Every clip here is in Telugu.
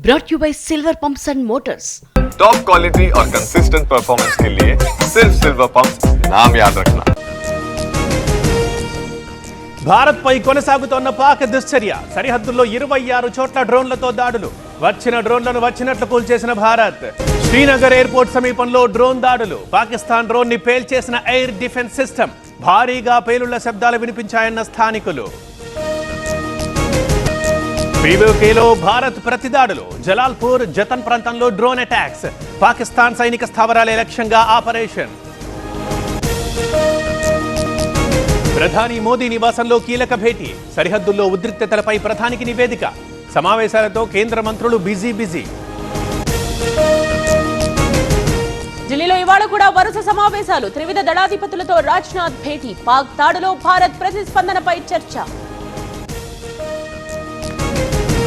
brought you by Silver Pumps and Motors. Top quality और कंसिस्टेंट परफॉर्मेंस के लिए सिर्फ सिल्वर पंप्स नाम याद रखना. భారత్ పై కొనసాగుతోన్న పాక్ దుశ్చర్య. సరిహద్దుల్లో 26 చోట్ల డ్రోన్లతో దాడులు. వచ్చిన డ్రోన్లను వచ్చినట్లు కూల్చేసిన భారత్. శ్రీనగర్ ఎయిర్పోర్ట్ సమీపంలో డ్రోన్ దాడులు. పాకిస్తాన్ డ్రోన్ ని పేల్చేసిన ఎయిర్ డిఫెన్స్ సిస్టమ్. భారీగా పేలుళ్ల శబ్దాలు వినిపించాయన్న స్థానికులు. పీఓకేలో భారత్ ప్రతిదాడులు. జలాల్పూర్ జతన్ ప్రాంతంలో డ్రోన్ అటాక్స్. పాకిస్తాన్ సైనిక స్థావరాలే లక్ష్యంగా ఆపరేషన్. ప్రధాని మోదీ నివాసంలో కీలక భేటీ. సరిహద్దుల్లో ఉద్రిక్తతలపై ప్రధానికి నివేదిక. సమావేశాలతో కేంద్ర మంత్రులు బిజీ. ఢిల్లీలో ఇవాళ కూడా వరుస సమావేశాలు. త్రివిధ దళాధిపతులతో రాజ్నాథ్ భేటీ. పాక్ దాడులో భారత్ ప్రతిస్పందనపై చర్చ.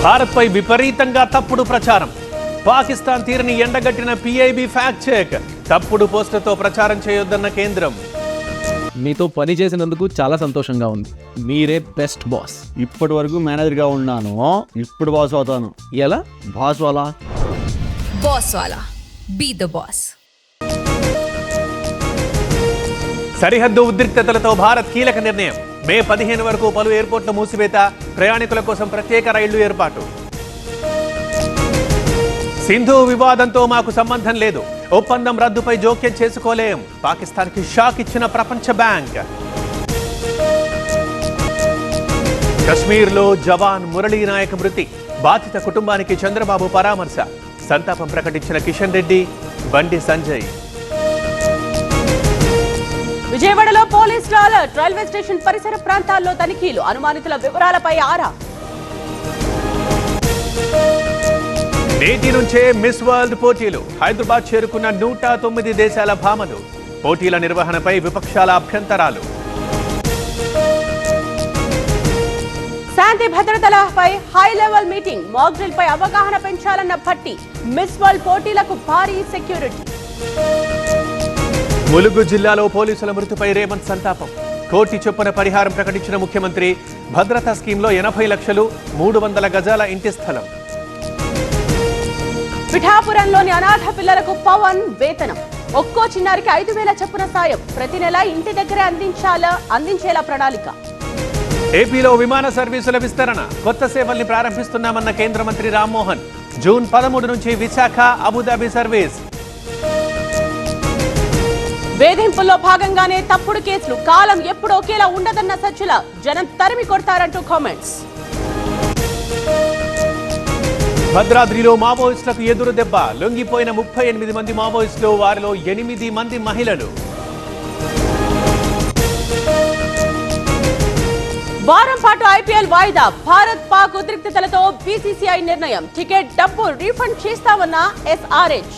భారత్ పై విపరీతంగా తప్పుడు ప్రచారం. పాకిస్తాన్ తీరుని ఎండగట్టిన పిఐబి ఫ్యాక్ట్ చెక్. తప్పుడు పోస్టులతో ప్రచారం చేయొద్దన్న కేంద్రం. మీతో పని చేసినందుకు చాలా సంతోషంగా ఉంది. మీరే బెస్ట్ బాస్. ఇప్పటి వరకు మేనేజర్గా ఉన్నాను, ఇప్పుడు బాస్ అవుతాను. ఎలా? బాస్ వాలా బీ ద బాస్. సరిహద్దు ఉద్రిక్తతలతో భారత్ కీలక నిర్ణయం. మే 15 వరకు పలు ఎయిర్పోర్ట్ల మూసివేత. ప్రయాణికుల కోసం ప్రత్యేక రైళ్లు ఏర్పాటు. సింధు వివాదంతో మాకు సంబంధం లేదు. ఒప్పందం రద్దుపై జోక్యం చేసుకోలేం. పాకిస్తాన్కి షాక్ ఇచ్చిన ప్రపంచ బ్యాంక్. కశ్మీర్లో జవాన్ మురళీ నాయక్ మృతి. బాధిత కుటుంబానికి చంద్రబాబు పరామర్శ. సంతాపం ప్రకటించిన కిషన్ రెడ్డి, బండి సంజయ్. విజయవాడలో పోలీసుల అలర్ట్. రైల్వే స్టేషన్ పరిసర ప్రాంతాల్లో తనిఖీలు. అనుమానితుల వివరాలపై ఆరా. నేటి నుంచే మిస్ వరల్డ్ పోటీలు. హైదరాబాద్ చేరుకున్న 109 దేశాల భామలు. పోటీల నిర్వహణపై విపక్షాల అభ్యంతరాలు. శాంతి భద్రతలపై high level meeting. Mock drill పై అవగాహన పెంచాలన్న భట్టి. మిస్ వరల్డ్ పోటీలకు భారీ సెక్యూరిటీ. ములుగు జిల్లాలో పోలీసుల మృతిపై రేవంత్ సంతాపం. కోటి చొప్పున పరిహారం ప్రకటించిన ముఖ్యమంత్రి. భద్రతా స్కీమ్లో 80 లక్షలు, 300 గజాల ఇంటి స్థలం. పిఠాపురంలోని అనాథ పిల్లలకు పవన్ వేతనం. ఒక్కో చిన్నారికి 5,000 చొప్పున సాయం. ప్రతి నెల ఇంటి దగ్గరే అందించేలా ప్రణాళిక. ఏపీలో విమాన సర్వీసుల విస్తరణ. కొత్త సేవల్ని ప్రారంభిస్తున్నామన్న కేంద్ర మంత్రి రామ్మోహన్. జూన్ 13 నుంచి విశాఖ, అబుదాబి సర్వీస్. వేధింపుల్లో భాగంగానే తప్పుడు కేసులు. కాలం ఎప్పుడు ఒకేలా ఉండదన్న సజ్జల. జనం తరిమి కొడతారంటూ కామెంట్స్. భద్రాద్రిలో మావోయిస్టులకు ఎదురు దెబ్బ. లొంగిపోయిన 38 మంది మావోయిస్టులు, వారిలో 8 మంది మహిళలు. వారం పాటు ఐపీఎల్ వాయిదా. భారత్ పాక్ ఉద్రిక్తతలతో బీసీసీఐ నిర్ణయం. టికెట్ డబ్బు రీఫండ్ చేస్తామన్న ఎస్ఆర్హెచ్.